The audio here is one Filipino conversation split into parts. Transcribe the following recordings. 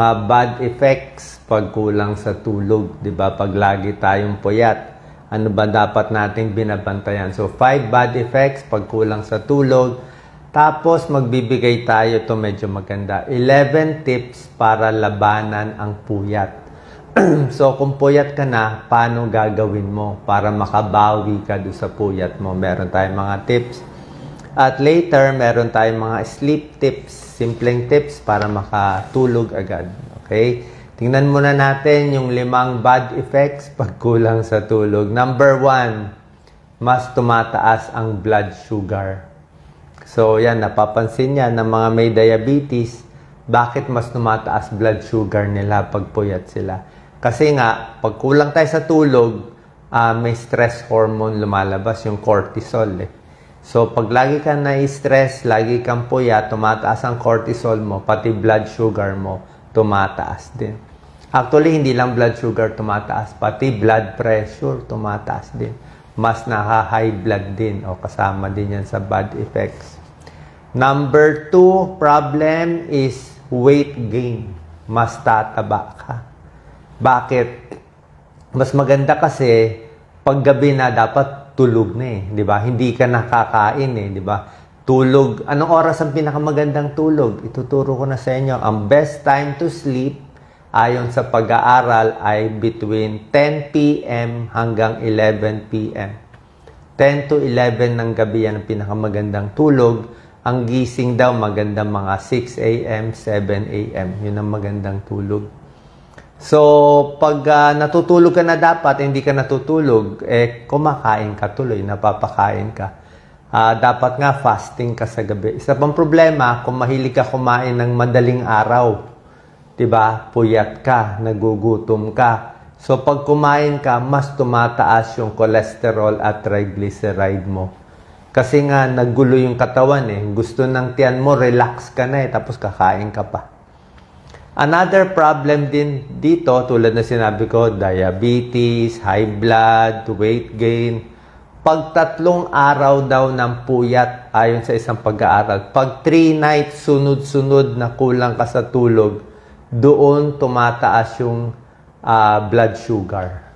Bad effects pag kulang sa tulog, 'di ba? Pag lagi tayong puyat, ano ba dapat nating binabantayan? So, 5 bad effects pag kulang sa tulog. Tapos, magbibigay tayo, ito medyo maganda, 11 tips para labanan ang puyat. So, kung puyat ka na, paano gagawin mo para makabawi ka doon sa puyat mo? Meron tayong mga tips. At later, meron tayong mga sleep tips, simpleng tips para makatulog agad. Okay? Tingnan muna natin yung 5 bad effects pag kulang sa tulog. Number 1, mas tumataas ang blood sugar. So, yan, napapansin niya ng mga may diabetes, bakit mas tumataas blood sugar nila pag puyat sila? Kasi nga, pag kulang tayo sa tulog, may stress hormone lumalabas, yung cortisol eh. So, pag lagi ka na-stress, lagi kang puyat, tumataas ang cortisol mo, pati blood sugar mo, tumataas din. Actually, hindi lang blood sugar tumataas, pati blood pressure tumataas din. Mas naka-high blood din, o kasama din yan sa bad effects. Number 2 problem is weight gain. Mas tataba ka. Bakit? Mas maganda kasi, pag gabi na dapat tulog na eh, di ba? Hindi ka nakakain eh, di ba? Tulog. Anong oras ang pinakamagandang tulog? Ituturo ko na sa inyo. Ang best time to sleep ayon sa pag-aaral ay between 10 p.m. hanggang 11 p.m. 10 to 11 ng gabi yan ang pinakamagandang tulog. Ang gising daw magandang mga 6 a.m., 7 a.m. Yun ang magandang tulog. So, pag natutulog ka na dapat, hindi ka natutulog, kumakain ka tuloy, napapakain ka. Dapat nga fasting ka sa gabi. Isa pang problema, kung mahilig ka kumain ng madaling araw, diba? Puyat ka, nagugutom ka. So, pag kumain ka, mas tumataas yung cholesterol at triglyceride mo. Kasi nga, nagulo yung katawan eh. Gusto ng tiyan mo, relax ka na eh, tapos kakain ka pa. Another problem din dito, tulad na sinabi ko, diabetes, high blood, weight gain. Pag 3 araw daw ng puyat, ayon sa isang pag-aaral, pag 3 nights sunod-sunod na kulang ka sa tulog, doon tumataas yung blood sugar.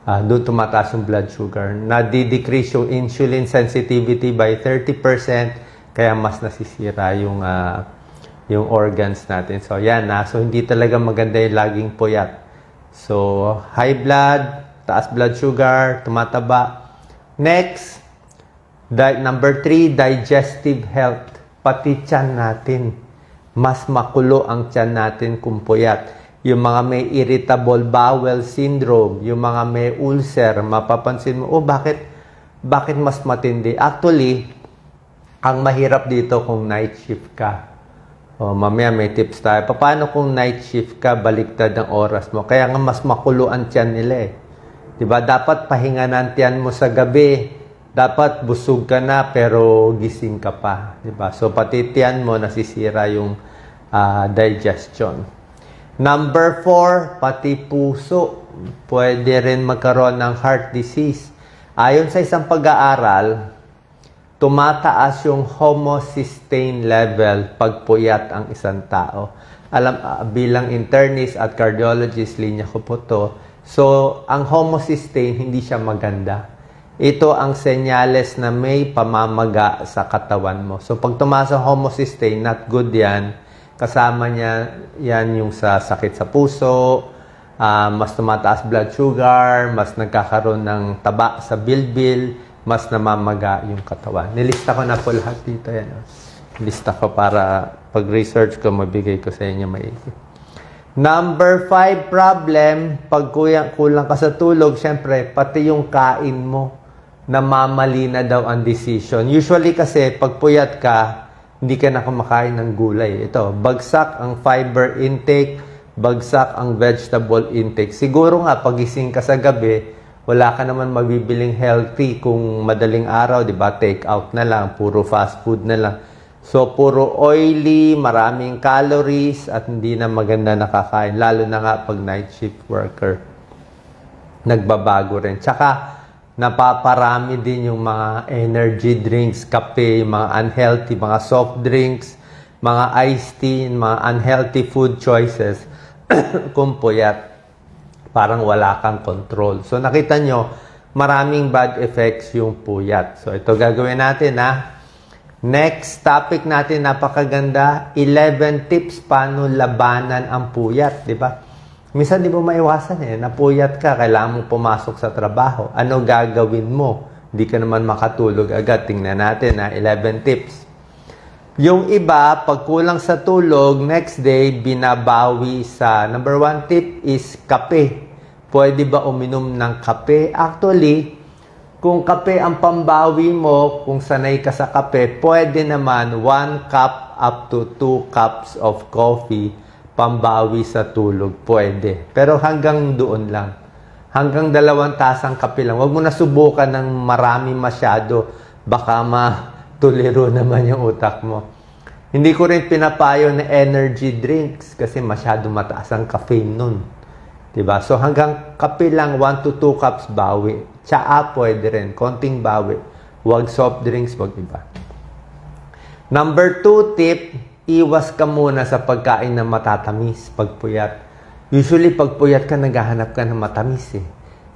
Doon tumataas yung blood sugar. Nadi-decrease yung insulin sensitivity by 30%, kaya mas nasisira yung organs natin. So, yan So, hindi talaga maganda yung laging puyat. So, high blood, taas blood sugar, tumataba. Next, number 3, digestive health. Pati tiyan natin. Mas makulo ang tiyan natin kung puyat. Yung mga may irritable bowel syndrome, yung mga may ulcer, mapapansin mo, bakit mas matindi? Actually, ang mahirap dito kung night shift ka. Mamaya may tips tayo. Paano kung night shift ka, baliktad ang oras mo? Kaya nga mas makulo ang tiyan nila eh. Diba? Dapat pahinga ng tiyan mo sa gabi. Dapat busog ka na pero gising ka pa. Diba? So pati tiyan mo nasisira yung digestion. Number 4, pati puso. Pwede rin magkaroon ng heart disease. Ayon sa isang pag-aaral, tumataas yung homocysteine level pag puyat ang isang tao. Bilang internist at cardiologist, linya ko po to. So, ang homocysteine, hindi siya maganda. Ito ang senyales na may pamamaga sa katawan mo. So, pag tumaas ang homocysteine, not good yan. Kasama niya yan yung sa sakit sa puso, mas tumataas blood sugar, mas nagkakaroon ng taba sa bilbil, mas namamaga yung katawan. Nilista ko na po lahat dito. Yan. Nilista ko para pag-research ko, mabigay ko sa inyo maigi. Number 5 problem, pag kulang ka sa tulog, syempre, pati yung kain mo, namamali na daw ang decision. Usually kasi, pag puyat ka, hindi ka na kumakain ng gulay. Ito, bagsak ang fiber intake, bagsak ang vegetable intake. Siguro nga, pagising ka sa gabi, wala ka naman mabibiling healthy kung madaling araw, di ba? Take out na lang, puro fast food na lang. So, puro oily, maraming calories, at hindi na maganda nakakain. Lalo na nga pag night shift worker. Nagbabago rin. Tsaka, napaparami din yung mga energy drinks, kape, mga unhealthy, mga soft drinks, mga iced tea, mga unhealthy food choices kung puyat. Parang wala kang control. So nakita nyo, maraming bad effects yung puyat. So ito gagawin natin ha. Next topic natin, napakaganda, 11 tips paano labanan ang puyat, di ba? Minsan di mo maiwasan napuyat ka, kailangan mong pumasok sa trabaho. Ano gagawin mo? Hindi ka naman makatulog agad. Tingnan natin 11 tips. Yung iba, pag kulang sa tulog, next day, binabawi sa, number 1 tip is kape. Pwede ba uminom ng kape? Actually, kung kape ang pambawi mo, kung sanay ka sa kape, pwede naman 1 cup up to 2 cups of coffee pambawi sa tulog. Pwede. Pero hanggang doon lang. Hanggang 2 tasang kape lang. Huwag mo na subukan ng marami masyado. Baka tuliro naman yung utak mo. Hindi ko rin pinapayo na energy drinks kasi masyado mataas ang caffeine nun. Diba? So hanggang kape lang, 1 to 2 cups bawi. Tsaa pwede rin, konting bawi. Huwag soft drinks, huwag iba. Number 2 tip, iwas ka muna sa pagkain na matatamis pag puyat. Usually pag puyat ka, naghahanap ka ng matamis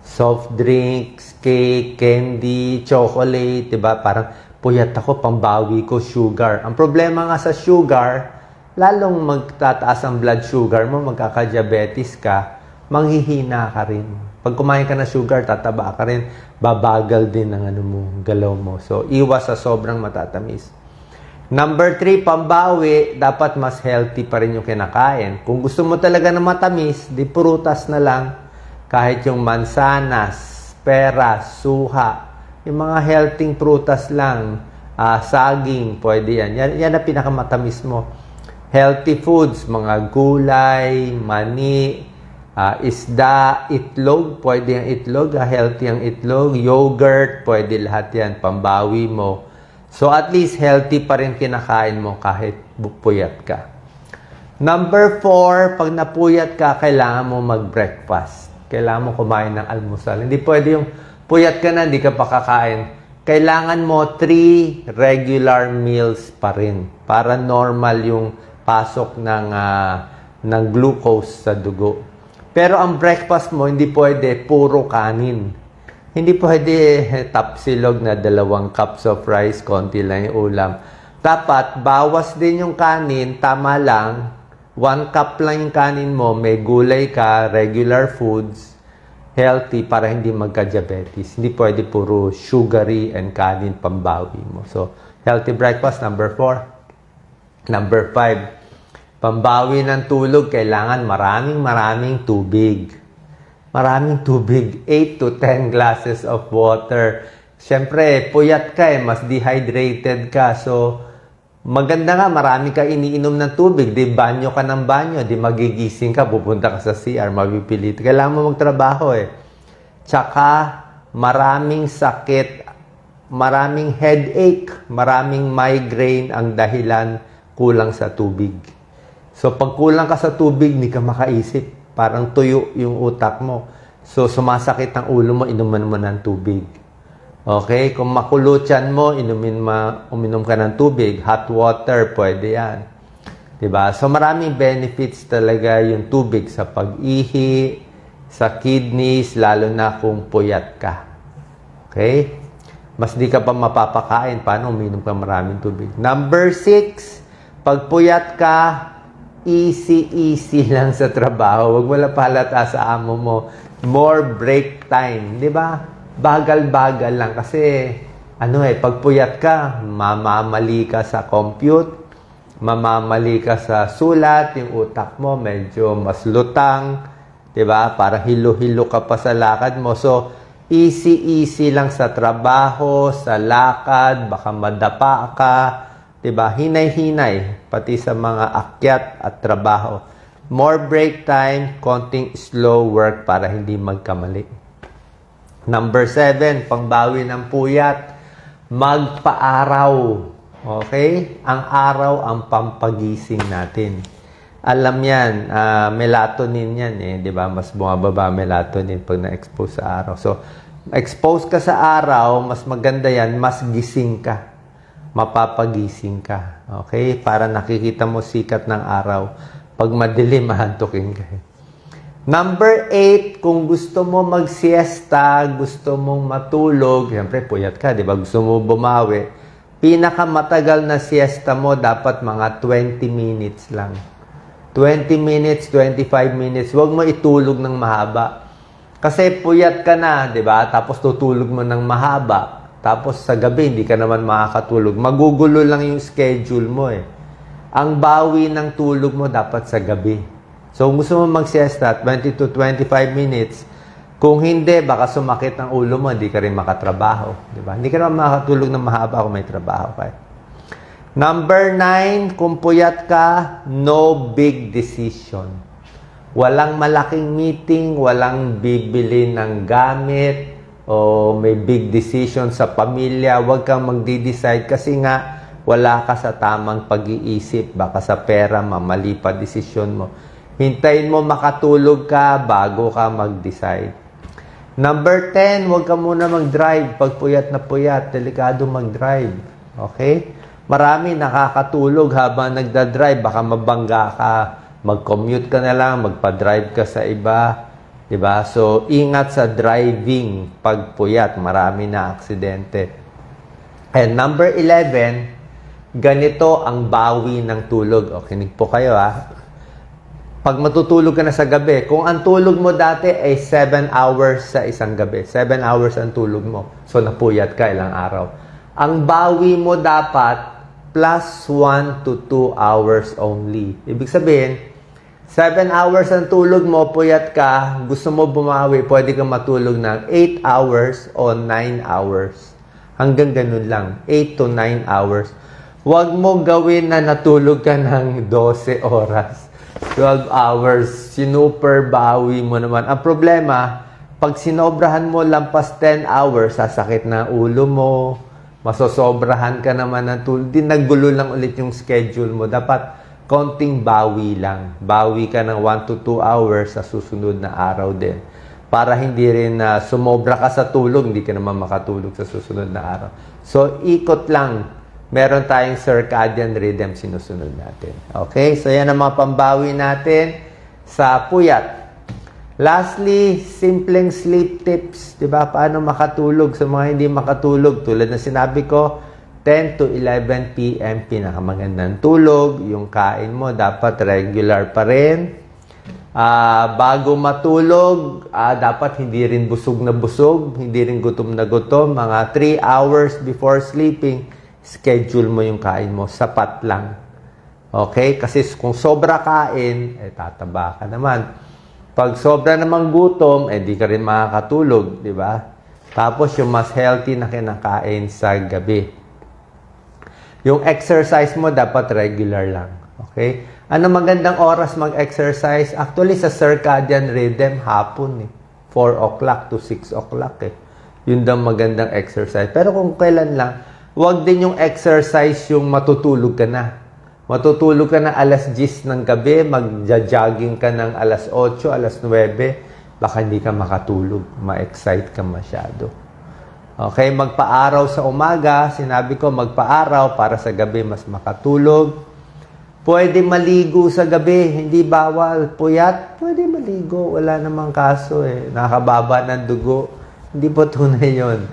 Soft drinks, cake, candy, chocolate, diba? Parang puyat ako, pambawi ko, sugar. Ang problema nga sa sugar, lalong magtataas ang blood sugar mo, magkaka-diabetes ka, manghihina ka rin. Pag kumain ka ng sugar, tataba ka rin, babagal din ang galaw mo. So, iwas sa sobrang matatamis. Number 3, pambawi, dapat mas healthy pa rin yung kinakain. Kung gusto mo talaga ng matamis, di prutas na lang. Kahit yung mansanas, peras, suha, yung mga healthy prutas lang, saging, pwede yan. Yan ang pinakamatamis mo. Healthy foods, mga gulay, mani, isda, itlog, pwede yung itlog, healthy ang itlog, yogurt, pwede lahat yan, pambawi mo. So at least healthy pa rin kinakain mo kahit puyat ka. Number 4, pag napuyat ka, kailangan mo mag-breakfast. Kailangan mo kumain ng almusal. Hindi pwede yung puyat ka na, hindi ka pa kakain. Kailangan mo 3 regular meals pa rin para normal yung pasok ng glucose sa dugo. Pero ang breakfast mo, hindi pwede puro kanin. Hindi pwede tapsilog na 2 cups of rice, konti lang yung ulam. Dapat, bawas din yung kanin, tama lang. 1 cup lang yung kanin mo, may gulay ka, regular foods, healthy para hindi magka-diabetes. Hindi pwede puro sugary and kanin pambawi mo. So, healthy breakfast, number 4. Number 5, pambawi ng tulog, kailangan maraming tubig. Maraming tubig, 8 to 10 glasses of water. Siyempre, puyat ka mas dehydrated ka. So, maganda nga, marami ka iniinom ng tubig. Di banyo ka ng banyo, di magigising ka, pupunta ka sa CR, mapipilit. Kailangan mo magtrabaho Tsaka, maraming sakit, maraming headache, maraming migraine ang dahilan kulang sa tubig. So, pag kulang ka sa tubig, hindi ka makaisip. Parang tuyo yung utak mo. So, sumasakit ang ulo mo, inuman mo ng tubig. Okay? Kung makulutyan mo, uminom ka ng tubig. Hot water, pwede yan. Diba? So, maraming benefits talaga yung tubig sa pag-ihi, sa kidneys, lalo na kung puyat ka. Okay? Mas di ka pa mapapakain. Paano uminom ka maraming tubig? Number 6, pag puyat ka, easy lang sa trabaho. Huwag mo lang pahalata sa amo mo. More break time. Di ba? Bagal-bagal lang. Kasi, pag puyat ka, mamamali ka sa compute, mamamali ka sa sulat, yung utak mo medyo mas lutang. Di ba? Parang hilo-hilo ka pa sa lakad mo. So, easy lang sa trabaho, sa lakad, baka madapa ka. Diba? Hinay-hinay, pati sa mga akyat at trabaho. More break time, konting slow work para hindi magkamali. Number 7, pangbawi ng puyat, magpa-araw. Okay? Ang araw ang pampagising natin. Alam yan, melatonin yan diba? Mas bumababa melatonin pag na-expose sa araw. So, expose ka sa araw, mas maganda yan, mas gising ka. mapapagising ka. Okay? Para nakikita mo sikat ng araw. Pag madilim, mahantukin ka. Number 8, kung gusto mo mag-siesta, gusto mong matulog, siyempre puyat ka, di ba? Gusto mo bumawi. Pinakamatagal na siesta mo, dapat mga 20 minutes lang. 20 minutes, 25 minutes. Huwag mo itulog ng mahaba. Kasi puyat ka na, di ba? Tapos tutulog mo ng mahaba. Tapos sa gabi, hindi ka naman makakatulog. Magugulo lang yung schedule mo eh. Ang bawi ng tulog mo dapat sa gabi. So, kung gusto mo mag-siesta, 20 to 25 minutes, kung hindi, baka sumakit ang ulo mo, hindi ka rin makatrabaho. Di ba? Hindi ka naman makatulog ng mahaba kung may trabaho ka. Number 9, kung puyat ka, no big decision. Walang malaking meeting, walang bibili ng gamit, o may big decision sa pamilya. Huwag kang magdi-decide kasi nga, wala ka sa tamang pag-iisip. Baka sa pera, mamali pa desisyon mo. Hintayin mo makatulog ka bago ka mag-decide. Number 10, huwag ka muna mag-drive. Pag puyat na puyat, delikado mag-drive. Okay? Marami nakakatulog habang nagda-drive. Baka mabangga ka. Mag-commute ka na lang, magpa-drive ka sa iba. Diba? So, ingat sa driving pag puyat. Marami na aksidente. And number 11, ganito ang bawi ng tulog. O, kinig po kayo Pag matutulog ka na sa gabi, kung ang tulog mo dati ay 7 hours sa isang gabi, 7 hours ang tulog mo. So, napuyat ka ilang araw. Ang bawi mo dapat plus 1 to 2 hours only. Ibig sabihin, 7 hours ang tulog mo, puyat ka, gusto mo bumawi, pwede kang matulog ng 8 hours o 9 hours. Hanggang ganun lang, 8 to 9 hours. Huwag mo gawin na natulog ka ng 12 oras. 12 hours, sinuper bawi mo naman. Ang problema, pag sinobrahan mo lampas 10 hours, sasakit na ulo mo, masosobrahan ka naman ng tulog, di nagulo lang ulit yung schedule mo. Dapat konting bawi lang. Bawi ka ng 1 to 2 hours sa susunod na araw din. Para hindi rin sumobra ka sa tulog, hindi ka naman makatulog sa susunod na araw. So, ikot lang. Meron tayong circadian rhythm sinusunod natin. Okay? So, yan ang mga pambawi natin sa puyat. Lastly, simpleng sleep tips. Diba? Paano makatulog sa mga hindi makatulog? Tulad na sinabi ko, 10 to 11 p.m. pinakamagandang tulog. Yung kain mo, dapat regular pa rin. Bago matulog, dapat hindi rin busog na busog, hindi rin gutom na gutom. Mga 3 hours before sleeping, schedule mo yung kain mo, sapat lang. Okay? Kasi kung sobra kain, tataba ka naman. Pag sobra namang gutom, di ka rin makakatulog, di ba? Tapos yung mas healthy na kinakain sa gabi. Yung exercise mo, dapat regular lang. Okay? Ano magandang oras mag-exercise? Actually, sa circadian rhythm, hapon 4 o'clock to 6 o'clock Yun daw magandang exercise. Pero kung kailan lang, huwag din yung exercise yung matutulog ka na. Matutulog ka na alas 10 ng gabi, magja-jogging ka ng alas 8, alas 9, baka hindi ka makatulog. Ma-excite ka masyado. Okay, magpa-araw sa umaga. Sinabi ko, magpa-araw para sa gabi mas makatulog. Pwede maligo sa gabi. Hindi bawal. Puyat, pwede maligo. Wala namang kaso Nakababa ng dugo. Hindi po tunay yun.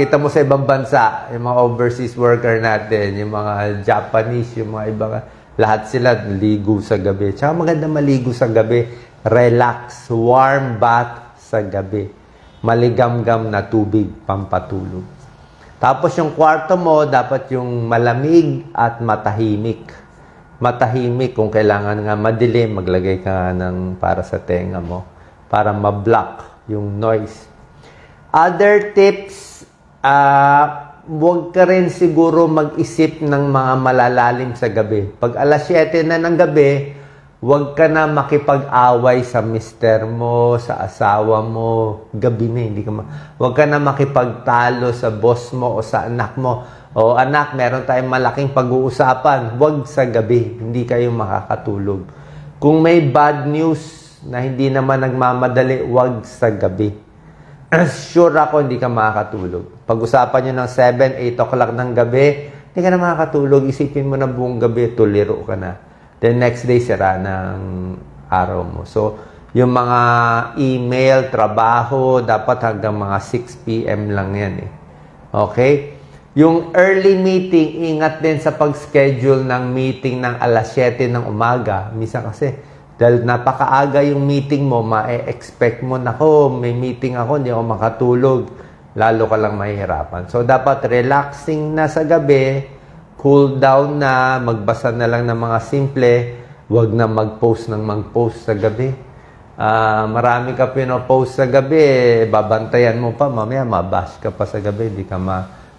Kita mo sa ibang bansa, yung mga overseas worker natin, yung mga Japanese, yung mga ibang, lahat sila ligo sa gabi. Tsaka maganda maligo sa gabi. Relax. Warm bath sa gabi. Maligamgam na tubig, pampatulog. Tapos yung kwarto mo, dapat yung malamig at matahimik. Matahimik, kung kailangan nga madilim, maglagay ka nga ng para sa tenga mo, para ma-block yung noise. Other tips, huwag ka rin siguro mag-isip ng mga malalalim sa gabi. Pag alas 7 na ng gabi, huwag ka na makipag-away sa mister mo, sa asawa mo. Gabi na, huwag ka na makipagtalo sa boss mo o sa anak mo. O anak, meron tayong malaking pag-uusapan. Huwag sa gabi, hindi kayo makakatulog. Kung may bad news na hindi naman nagmamadali, huwag sa gabi. Sure ako hindi ka makakatulog. Pag-usapan nyo ng 7, 8 o'clock ng gabi, hindi ka na makakatulog. Isipin mo na buong gabi, tuliro ka na. Then next day, sira ng araw mo. So, yung mga email, trabaho, dapat hanggang mga 6 p.m. lang yan eh. Okay? Yung early meeting, ingat din sa pag-schedule ng meeting ng alas 7 ng umaga. Minsan kasi, dahil napakaaga yung meeting mo, ma-expect mo, nako, may meeting ako, hindi ako makatulog. Lalo ka lang mahihirapan. So, dapat relaxing na sa gabi, cool down na, magbasa na lang ng mga simple, wag na mag-post sa gabi. Marami ka pinopost sa gabi, babantayan mo pa, mamaya mabash ka pa sa gabi, hindi ka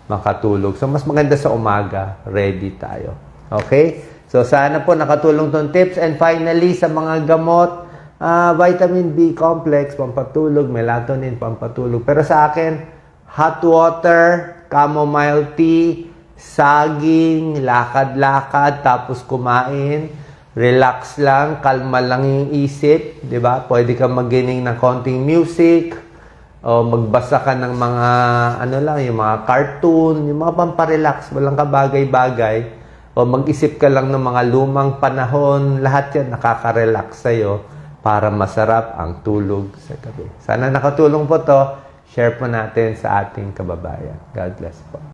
makatulog. So, mas maganda sa umaga, ready tayo. Okay? So, sana po nakatulong tong tips. And finally, sa mga gamot, vitamin B complex, pampatulog, melatonin, pampatulog. Pero sa akin, hot water, chamomile tea, saging, lakad-lakad, tapos kumain, relax lang, kalma lang yung isip, di ba? Pwede kang magining ng konting music, o magbasa ka ng mga, yung mga cartoon, yung mga pamparelax, walang kabagay-bagay, o mag-isip ka lang ng mga lumang panahon, lahat yan nakaka-relax sa'yo para masarap ang tulog sa gabi. Sana nakatulong po to, share po natin sa ating kababayan. God bless po.